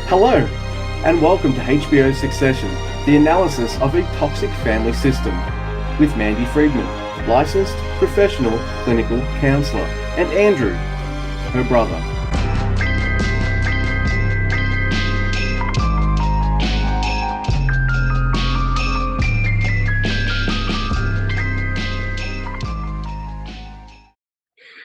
Hello, and welcome to HBO's Succession, the analysis of a toxic family system, with Mandy Friedman, licensed professional clinical counsellor, and Andrew, her brother.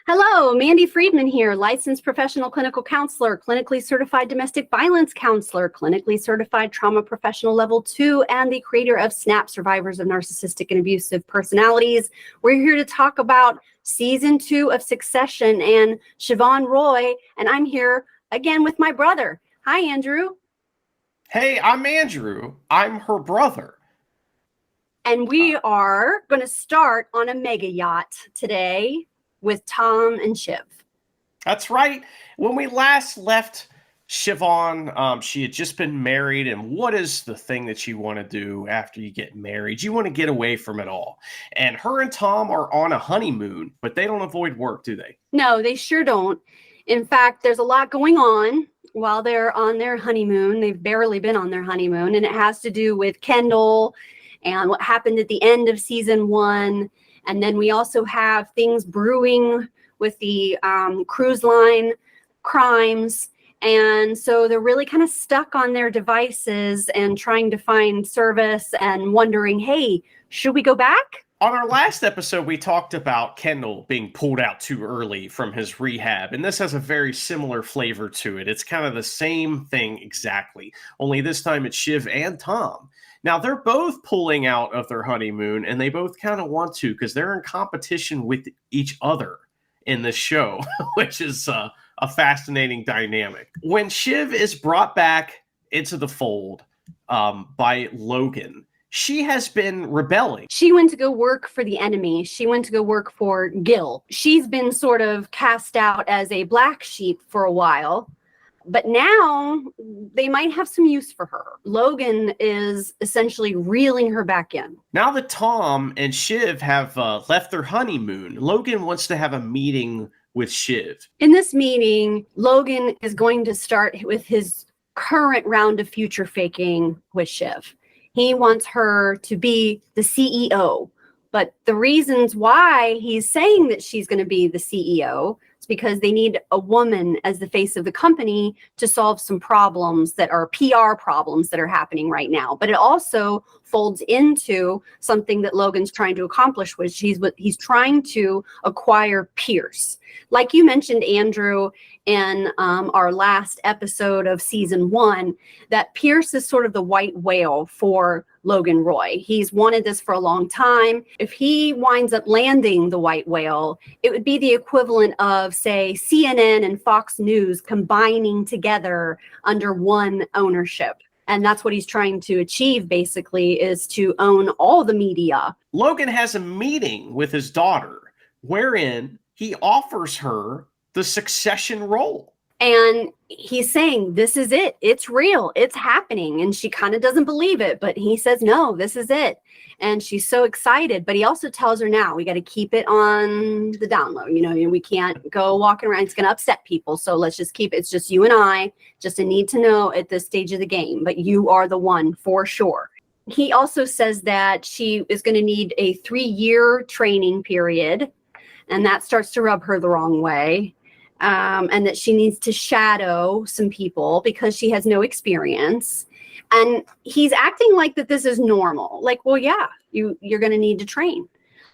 Hello, Mandy Friedman here, licensed professional clinical counselor, clinically certified domestic violence counselor, clinically certified trauma professional level 2, and the creator of SNAP, Survivors of Narcissistic and Abusive Personalities. We're here to talk about season 2 of Succession and Siobhan Roy, and I'm here again with my brother. Hi, Andrew. Hey, I'm Andrew. I'm her brother. And we are going to start on a mega yacht today with Tom and Shiv. That's right. When we last left Siobhan, she had just been married. And what is the thing that you want to do after you get married? You want to get away from it all. And her and Tom are on a honeymoon, but they don't avoid work, do they? No, they sure don't. In fact, there's a lot going on while they're on their honeymoon. They've barely been on their honeymoon, and it has to do with Kendall and what happened at the end of season 1. And then we also have things brewing with the cruise line crimes. And so they're really kind of stuck on their devices and trying to find service and wondering, hey, should we go back? On our last episode, we talked about Kendall being pulled out too early from his rehab, and this has a very similar flavor to it. It's kind of the same thing exactly, only this time it's Shiv and Tom. Now, they're both pulling out of their honeymoon, and they both kind of want to because they're in competition with each other in this show, which is a fascinating dynamic. When Shiv is brought back into the fold by Logan, she has been rebelling. She went to go work for the enemy. She went to go work for Gil. She's been sort of cast out as a black sheep for a while, but now they might have some use for her. Logan is essentially reeling her back in. Now that Tom and Shiv have left their honeymoon, Logan wants to have a meeting with Shiv. In this meeting, Logan is going to start with his current round of future faking with Shiv. He wants her to be the CEO, but the reasons why he's saying that she's going to be the CEO is because they need a woman as the face of the company to solve some problems that are PR problems that are happening right now. But it also folds into something that Logan's trying to accomplish, which he's trying to acquire Pierce. Like you mentioned, Andrew, in our last episode of season 1, that Pierce is sort of the white whale for Logan Roy. He's wanted this for a long time. If he winds up landing the white whale, it would be the equivalent of, say, CNN and Fox News combining together under one ownership. And that's what he's trying to achieve, basically, is to own all the media. Logan has a meeting with his daughter wherein he offers her the succession role. And he's saying, this is it. It's real. It's happening. And she kind of doesn't believe it, but he says, no, this is it. And she's so excited. But he also tells her now, we got to keep it on the down low. You know, we can't go walking around. It's going to upset people. So let's just keep it. It's just you and I, just a need to know at this stage of the game. But you are the one for sure. He also says that she is going to need a 3-year training period. And that starts to rub her the wrong way. And that she needs to shadow some people because she has no experience. And he's acting like that this is normal. Like, well, yeah, you're going to need to train.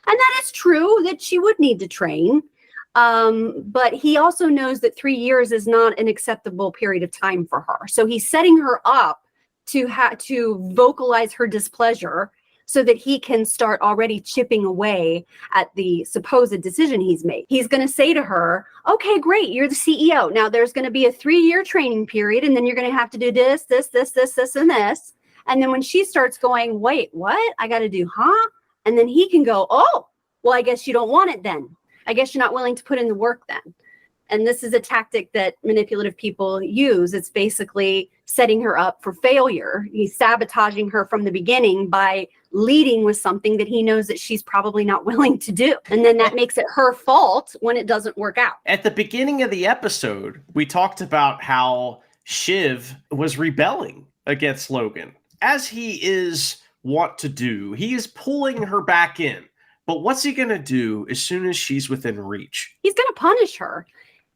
And that is true that she would need to train. But he also knows that 3 years is not an acceptable period of time for her. So he's setting her up to vocalize her displeasure so that he can start already chipping away at the supposed decision he's made. He's going to say to her, okay, great, you're the CEO. Now there's going to be a 3-year training period, and then you're going to have to do this, and this. And then when she starts going, wait, what? I got to do, huh? And then he can go, oh, well, I guess you don't want it then. I guess you're not willing to put in the work then. And this is a tactic that manipulative people use. It's basically setting her up for failure. He's sabotaging her from the beginning by leading with something that he knows that she's probably not willing to do. And then that makes it her fault when it doesn't work out. At the beginning of the episode, we talked about how Shiv was rebelling against Logan, as he is wont to do. He is pulling her back in. But what's he going to do as soon as she's within reach? He's going to punish her.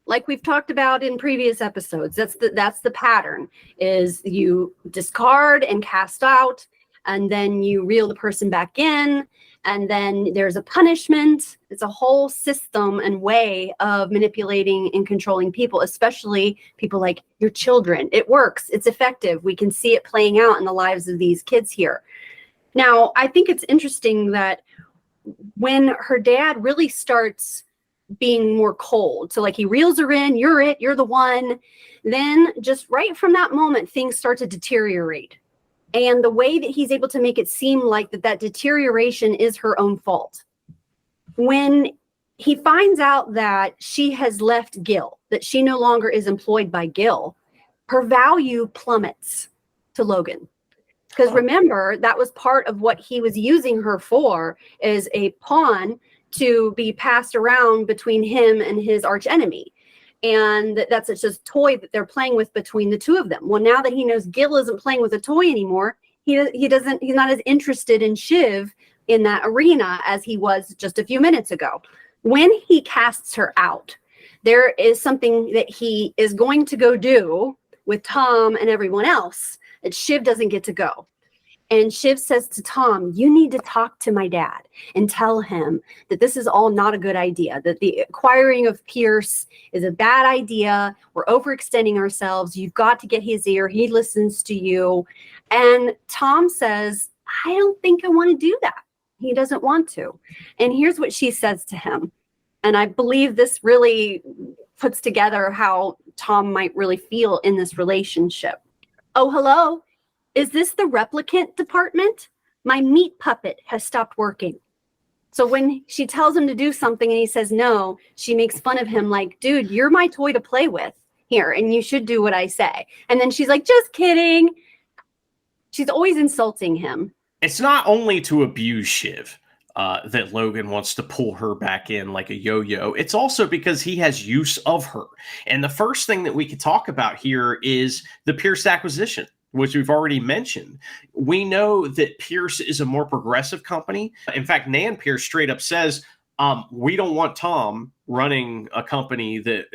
Like we've talked about in previous episodes. That's the pattern, is you discard and cast out, and then you reel the person back in, and then there's a punishment. It's a whole system and way of manipulating and controlling people, especially people like your children. It works. It's effective. We can see it playing out in the lives of these kids here. Now, I think it's interesting that when her dad really starts being more cold, so like he reels her in, you're the one, then just right from that moment, things start to deteriorate. And the way that he's able to make it seem like that deterioration is her own fault. When he finds out that she has left Gil, that she no longer is employed by Gil, her value plummets to Logan. Because remember, that was part of what he was using her for, is a pawn to be passed around between him and his archenemy. And that's just a toy that they're playing with between the two of them. Well, now that he knows Gil isn't playing with a toy anymore, he's not as interested in Shiv in that arena as he was just a few minutes ago. When he casts her out, there is something that he is going to go do with Tom and everyone else that Shiv doesn't get to go. And Shiv says to Tom, you need to talk to my dad and tell him that this is all not a good idea, that the acquiring of Pierce is a bad idea. We're overextending ourselves. You've got to get his ear. He listens to you. And Tom says, I don't think I want to do that. He doesn't want to. And here's what she says to him. And I believe this really puts together how Tom might really feel in this relationship. Oh, hello. Is this the replicant department? My meat puppet has stopped working. So when she tells him to do something and he says no, she makes fun of him like, dude, you're my toy to play with here, and you should do what I say. And then she's like, just kidding. She's always insulting him. It's not only to abuse Shiv that Logan wants to pull her back in like a yo-yo. It's also because he has use of her. And the first thing that we could talk about here is the Pierce acquisition, which we've already mentioned. We know that Pierce is a more progressive company. In fact, Nan Pierce straight up says, we don't want Tom running a company that,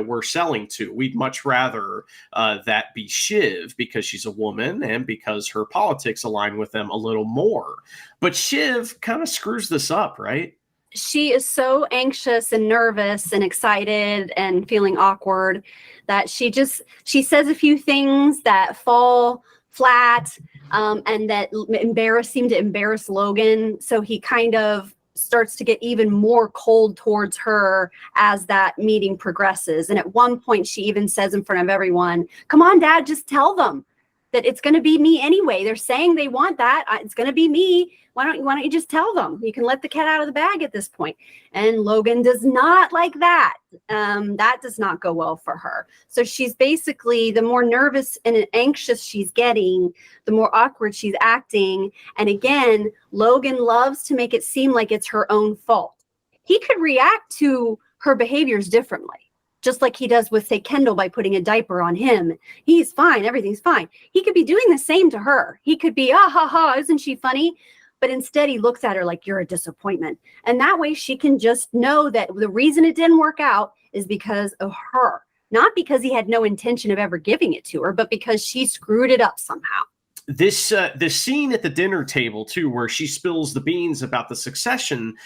we're selling to. We'd much rather that be Shiv, because she's a woman and because her politics align with them a little more. But Shiv kind of screws this up, right? She is so anxious and nervous and excited and feeling awkward that she says a few things that fall flat and that seem to embarrass Logan. So he kind of starts to get even more cold towards her as that meeting progresses. And at one point she even says in front of everyone, come on, Dad, just tell them that it's going to be me anyway. They're saying they want that. It's going to be me. Why don't you just tell them? You can let the cat out of the bag at this point. And Logan does not like that. That does not go well for her. So she's basically, the more nervous and anxious she's getting, the more awkward she's acting. And again, Logan loves to make it seem like it's her own fault. He could react to her behaviors differently, just like he does with, say, Kendall by putting a diaper on him. He's fine. Everything's fine. He could be doing the same to her. He could be, ah, ha, ha, isn't she funny? But instead he looks at her like, you're a disappointment. And that way she can just know that the reason it didn't work out is because of her. Not because he had no intention of ever giving it to her, but because she screwed it up somehow. This scene at the dinner table, too, where she spills the beans about the succession,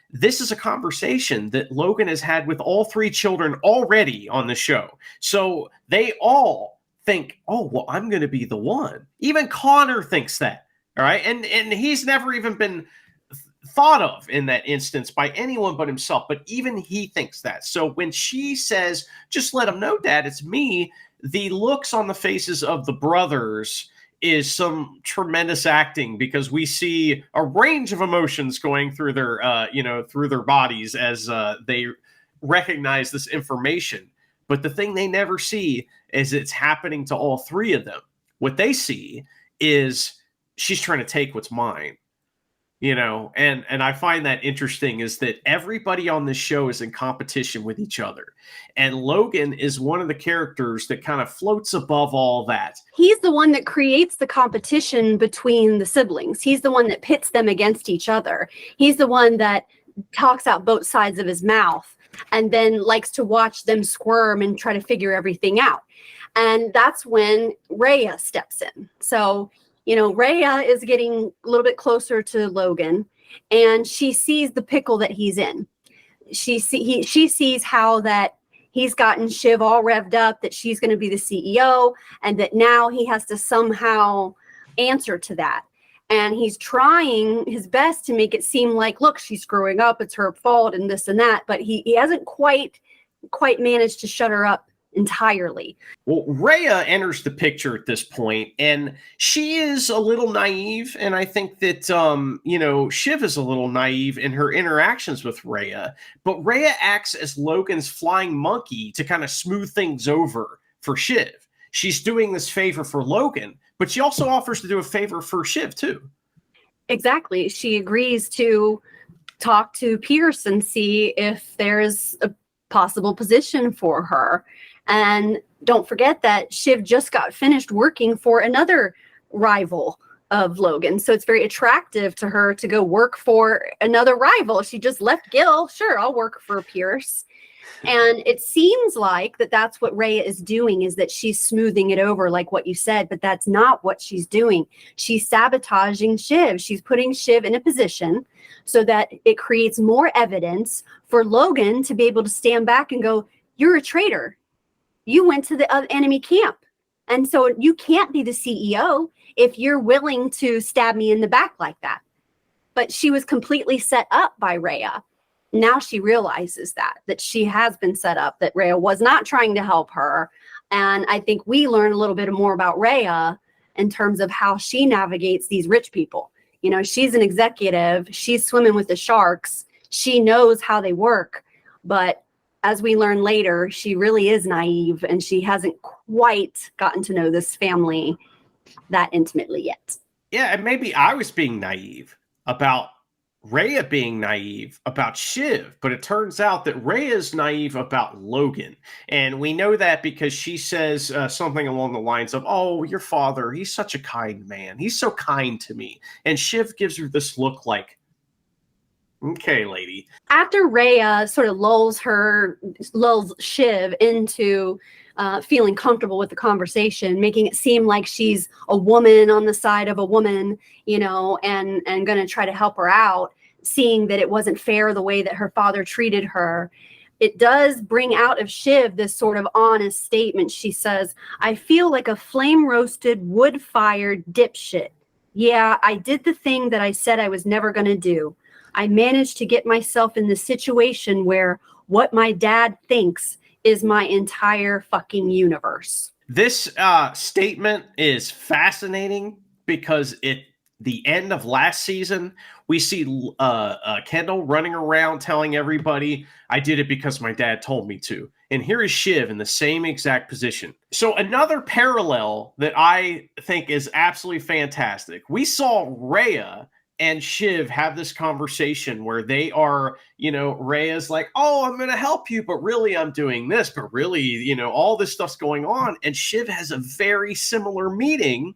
this is a conversation that Logan has had with all three children already on the show. So they all think, oh, well, I'm going to be the one. Even Connor thinks that. All right. And he's never even been thought of in that instance by anyone but himself. But even he thinks that. So when she says, just let him know, Dad, it's me, the looks on the faces of the brothers is some tremendous acting, because we see a range of emotions going through their, through their bodies as they recognize this information. But the thing they never see is it's happening to all three of them. What they see is she's trying to take what's mine. And I find that interesting, is that everybody on this show is in competition with each other. And Logan is one of the characters that kind of floats above all that. He's the one that creates the competition between the siblings. He's the one that pits them against each other. He's the one that talks out both sides of his mouth and then likes to watch them squirm and try to figure everything out. And that's when Rhea steps in. So Rhea is getting a little bit closer to Logan, and she sees the pickle that he's in. She sees how that he's gotten Shiv all revved up, that she's going to be the CEO, and that now he has to somehow answer to that. And he's trying his best to make it seem like, look, she's screwing up, it's her fault, and this and that. But he hasn't quite managed to shut her up entirely. Well, Rhea enters the picture at this point, and she is a little naive, and I think that Shiv is a little naive in her interactions with Rhea, but Rhea acts as Logan's flying monkey to kind of smooth things over for Shiv. She's doing this favor for Logan, but she also offers to do a favor for Shiv too. Exactly. She agrees to talk to Pierce and see if there's a possible position for her. And don't forget that Shiv just got finished working for another rival of Logan. So it's very attractive to her to go work for another rival. She just left Gil. Sure, I'll work for Pierce. And it seems like that's what Rhea is doing, is that she's smoothing it over like what you said, but that's not what she's doing. She's sabotaging Shiv. She's putting Shiv in a position so that it creates more evidence for Logan to be able to stand back and go, you're a traitor. You went to the enemy camp. And so you can't be the CEO if you're willing to stab me in the back like that. But she was completely set up by Rhea. Now she realizes that she has been set up, that Rhea was not trying to help her. And I think we learn a little bit more about Rhea in terms of how she navigates these rich people. She's an executive. She's swimming with the sharks. She knows how they work. But as we learn later, she really is naive, and she hasn't quite gotten to know this family that intimately yet. Yeah, and maybe I was being naive about Rhea being naive about Shiv, but it turns out that Rhea is naive about Logan. And we know that because she says something along the lines of, oh, your father, he's such a kind man. He's so kind to me. And Shiv gives her this look like, okay, lady. After Rhea sort of lulls Shiv into feeling comfortable with the conversation, making it seem like she's a woman on the side of a woman, and going to try to help her out, seeing that it wasn't fair the way that her father treated her. It does bring out of Shiv this sort of honest statement. She says, I feel like a flame-roasted, wood-fired dipshit. Yeah, I did the thing that I said I was never going to do. I managed to get myself in the situation where what my dad thinks is my entire fucking universe. This statement is fascinating because the end of last season, we see Kendall running around telling everybody, I did it because my dad told me to. And here is Shiv in the same exact position. So another parallel that I think is absolutely fantastic. We saw Rhea and Shiv have this conversation where they are, Rhea's like, oh, I'm going to help you, but really I'm doing this, but really, all this stuff's going on. And Shiv has a very similar meeting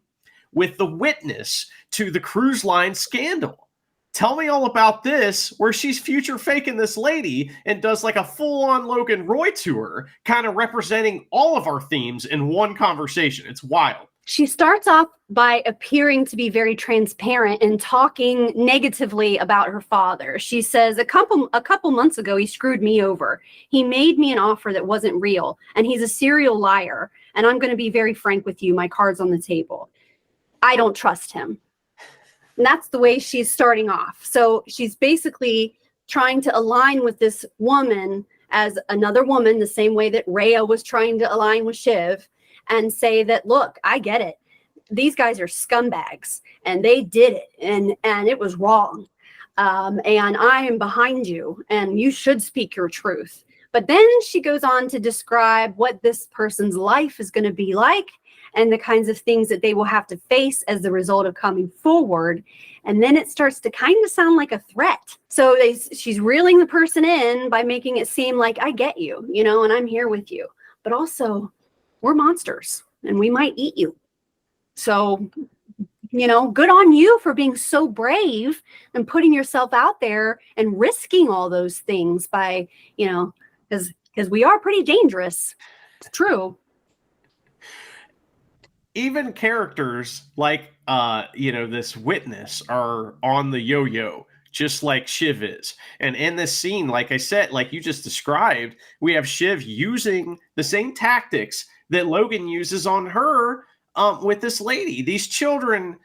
with the witness to the cruise line scandal. Tell me all about this, where she's future faking this lady and does like a full-on Logan Roy tour, kind of representing all of our themes in one conversation. It's wild. She starts off by appearing to be very transparent and talking negatively about her father. She says, a couple months ago, he screwed me over. He made me an offer that wasn't real, and he's a serial liar. And I'm going to be very frank with you. My card's on the table. I don't trust him. And that's the way she's starting off. So she's basically trying to align with this woman as another woman, the same way that Rhea was trying to align with Shiv, and say that, look, I get it. These guys are scumbags, and they did it, and it was wrong. And I am behind you, and you should speak your truth. But then she goes on to describe what this person's life is going to be like and the kinds of things that they will have to face as the result of coming forward. And then it starts to kind of sound like a threat. So she's reeling the person in by making it seem like, I get you, you know, and I'm here with you. But also, we're monsters and we might eat you. So, you know, good on you for being so brave and putting yourself out there and risking all those things by, you know, because we are pretty dangerous. It's true. Even characters like, this witness are on the yo-yo, just like Shiv is. And in this scene, like I said, like you just described, we have Shiv using the same tactics that Logan uses on her with this lady. These children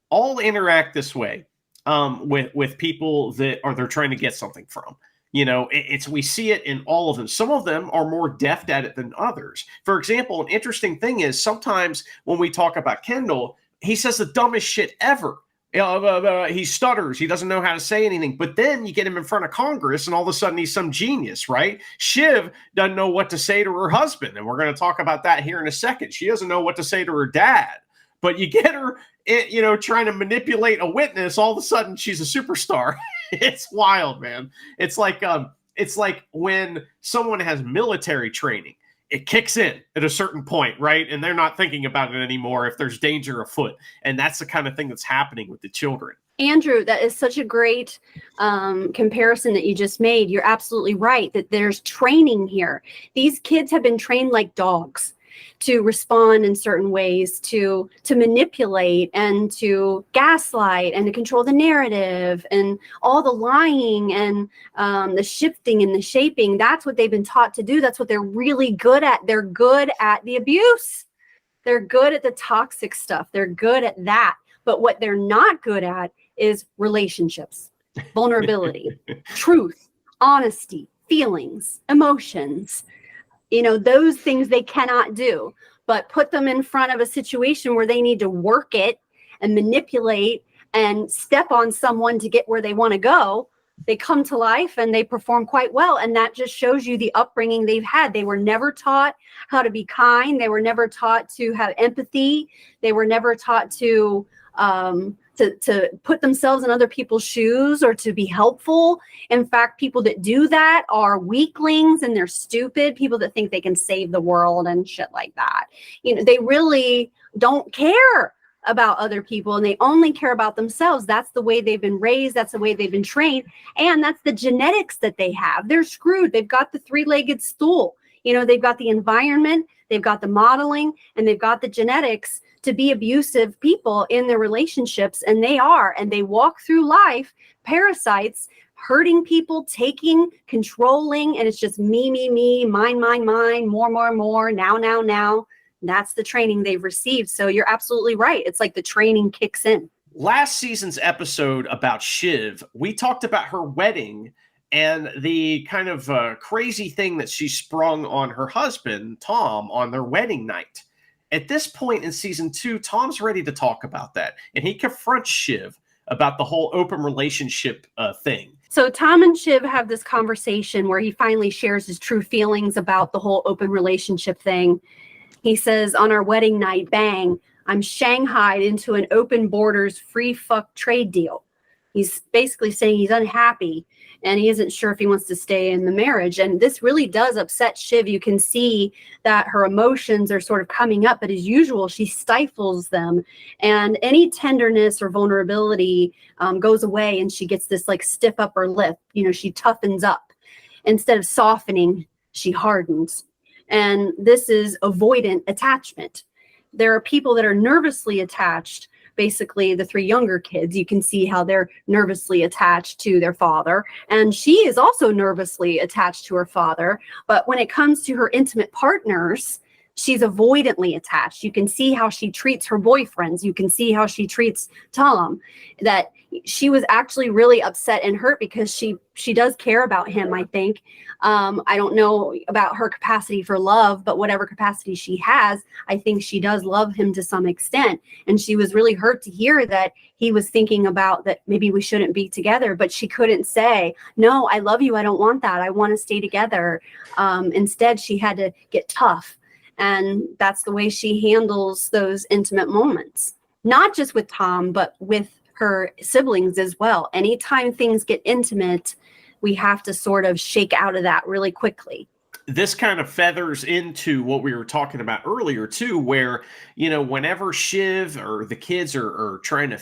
all interact this way with people that they're trying to get something from. You know, we see it in all of them. Some of them are more deft at it than others. For example, an interesting thing is sometimes when we talk about Kendall, he says the dumbest shit ever. He stutters. He doesn't know how to say anything. But then you get him in front of Congress and all of a sudden he's some genius, right? Shiv doesn't know what to say to her husband. And we're going to talk about that here in a second. She doesn't know what to say to her dad. But you get her, trying to manipulate a witness, all of a sudden she's a superstar. It's wild, man. It's like when someone has military training, it kicks in at a certain point, right? And they're not thinking about it anymore if there's danger afoot. And that's the kind of thing that's happening with the children. Andrew, that is such a great comparison that you just made. You're absolutely right that there's training here. These kids have been trained like dogs to respond in certain ways, to manipulate and to gaslight and to control the narrative and all the lying and the shifting and the shaping. That's what they've been taught to do. That's what they're really good at. They're good at the abuse. They're good at the toxic stuff. They're good at that. But what they're not good at is relationships, vulnerability, truth, honesty, feelings, emotions. You know, those things they cannot do, but put them in front of a situation where they need to work it and manipulate and step on someone to get where they want to go. They come to life and they perform quite well. And that just shows you the upbringing they've had. They were never taught how to be kind. They were never taught to have empathy. They were never taught to put themselves in other people's shoes or to be helpful. In fact, people that do that are weaklings and they're stupid, people that think they can save the world and shit like that. You know, they really don't care about other people and they only care about themselves. That's the way they've been raised. That's the way they've been trained. And that's the genetics that they have. They're screwed. They've got the three-legged stool. You know, they've got the environment, they've got the modeling, and they've got the genetics to be abusive people in their relationships. And they walk through life, parasites, hurting people, taking, controlling, and it's just me, mine, more, now. That's the training they've received. So you're absolutely right. It's like the training kicks in. Last season's episode about Shiv, we talked about her wedding and the kind of crazy thing that she sprung on her husband, Tom, on their wedding night. At this point in season 2, Tom's ready to talk about that. And he confronts Shiv about the whole open relationship thing. So Tom and Shiv have this conversation where he finally shares his true feelings about the whole open relationship thing. He says, on our wedding night, bang, I'm shanghaied into an open borders free fuck trade deal. He's basically saying he's unhappy and he isn't sure if he wants to stay in the marriage. And this really does upset Shiv. You can see that her emotions are sort of coming up, but as usual, she stifles them. And any tenderness or vulnerability goes away and she gets this like stiff upper lip. You know, she toughens up. Instead of softening, she hardens. And this is avoidant attachment. There are people that are nervously attached. Basically, the 3 younger kids, you can see how they're nervously attached to their father. And she is also nervously attached to her father. But when it comes to her intimate partners, she's avoidantly attached. You can see how she treats her boyfriends. You can see how she treats Tom, that she was actually really upset and hurt because she does care about him, I think. I don't know about her capacity for love, but whatever capacity she has, I think she does love him to some extent. And she was really hurt to hear that he was thinking about that maybe we shouldn't be together, but she couldn't say, no, I love you. I don't want that. I want to stay together. Instead, she had to get tough. And that's the way she handles those intimate moments, not just with Tom, but with her siblings as well. Anytime things get intimate, we have to sort of shake out of that really quickly. This kind of feathers into what we were talking about earlier too, where, whenever Shiv or the kids are trying to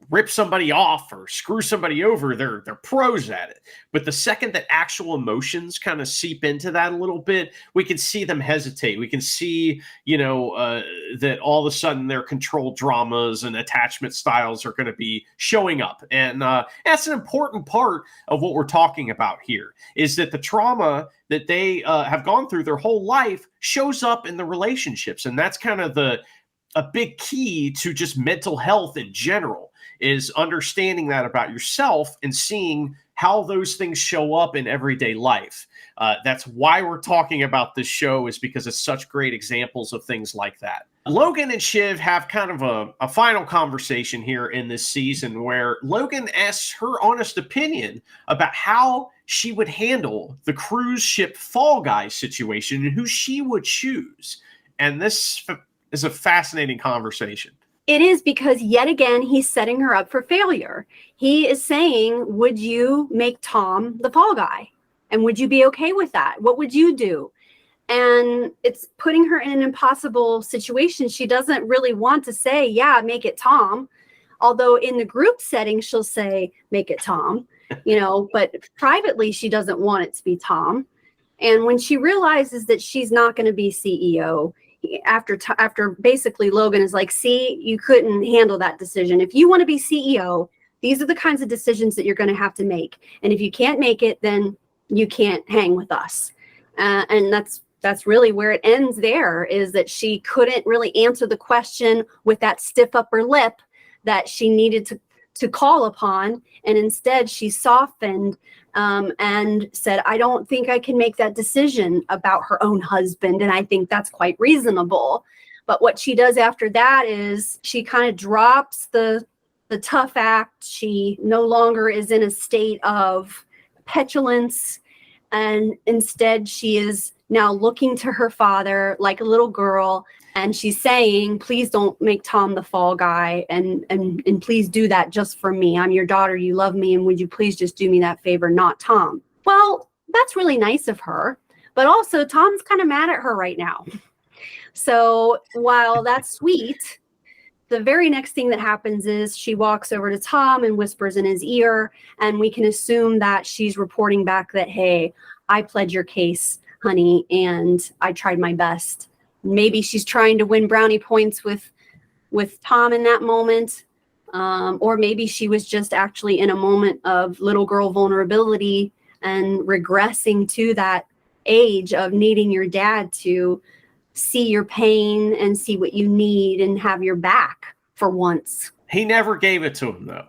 rip somebody off or screw somebody over, they're pros at it. But the second that actual emotions kind of seep into that a little bit, we can see them hesitate. We can see, that all of a sudden their control dramas and attachment styles are going to be showing up. And that's an important part of what we're talking about here, is that the trauma that they have gone through their whole life shows up in the relationships. And that's kind of a big key to just mental health in general, is understanding that about yourself and seeing how those things show up in everyday life. That's why we're talking about this show, is because it's such great examples of things like that. Logan and Shiv have kind of a final conversation here in this season where Logan asks her honest opinion about how she would handle the cruise ship Fall Guy situation and who she would choose. And this is a fascinating conversation. It is, because yet again, he's setting her up for failure. He is saying, would you make Tom the fall guy? And would you be okay with that? What would you do? And it's putting her in an impossible situation. She doesn't really want to say, yeah, make it Tom. Although in the group setting, she'll say, make it Tom, but privately, she doesn't want it to be Tom. And when she realizes that she's not going to be CEO, after basically Logan is like, see, you couldn't handle that decision. If you want to be CEO, these are the kinds of decisions that you're going to have to make. And if you can't make it, then you can't hang with us. And that's really where it ends there, is that she couldn't really answer the question with that stiff upper lip that she needed to call upon. And instead she softened and said, I don't think I can make that decision about her own husband. And I think that's quite reasonable. But what she does after that is she kind of drops the tough act. She no longer is in a state of petulance. And instead she is now looking to her father like a little girl. And she's saying, please don't make Tom the fall guy. And please do that just for me. I'm your daughter. You love me. And would you please just do me that favor, not Tom? Well, that's really nice of her. But also Tom's kind of mad at her right now. So while that's sweet, the very next thing that happens is she walks over to Tom and whispers in his ear. And we can assume that she's reporting back that, hey, I pled your case, honey, and I tried my best. Maybe she's trying to win brownie points with Tom in that moment. Or maybe she was just actually in a moment of little girl vulnerability and regressing to that age of needing your dad to see your pain and see what you need and have your back for once. He never gave it to him, though.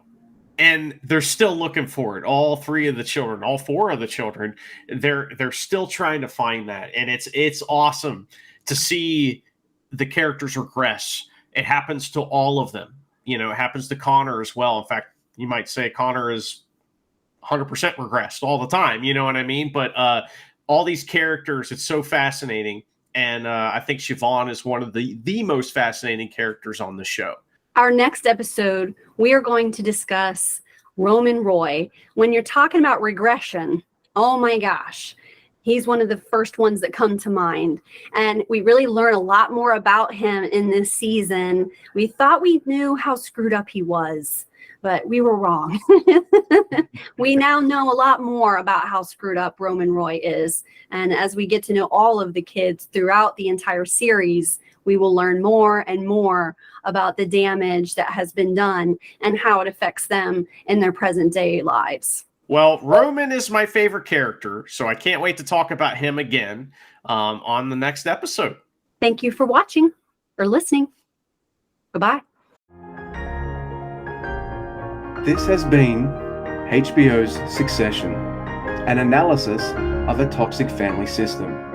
And they're still looking for it. All three of the children, all four of the children, they're still trying to find that. And it's awesome to see the characters regress. It happens to all of them. It happens to Connor as well. In fact, you might say Connor is 100% regressed all the time. You know what I mean? But all these characters, it's so fascinating. And I think Siobhan is one of the most fascinating characters on the show. Our next episode, we are going to discuss Roman Roy. When you're talking about regression, oh my gosh, he's one of the first ones that come to mind. And we really learn a lot more about him in this season. We thought we knew how screwed up he was, but we were wrong. We now know a lot more about how screwed up Roman Roy is. And as we get to know all of the kids throughout the entire series, we will learn more and more about the damage that has been done and how it affects them in their present day lives. Well, Roman is my favorite character, so I can't wait to talk about him again on the next episode. Thank you for watching or listening. Bye-bye. This has been HBO's Succession, an analysis of a toxic family system.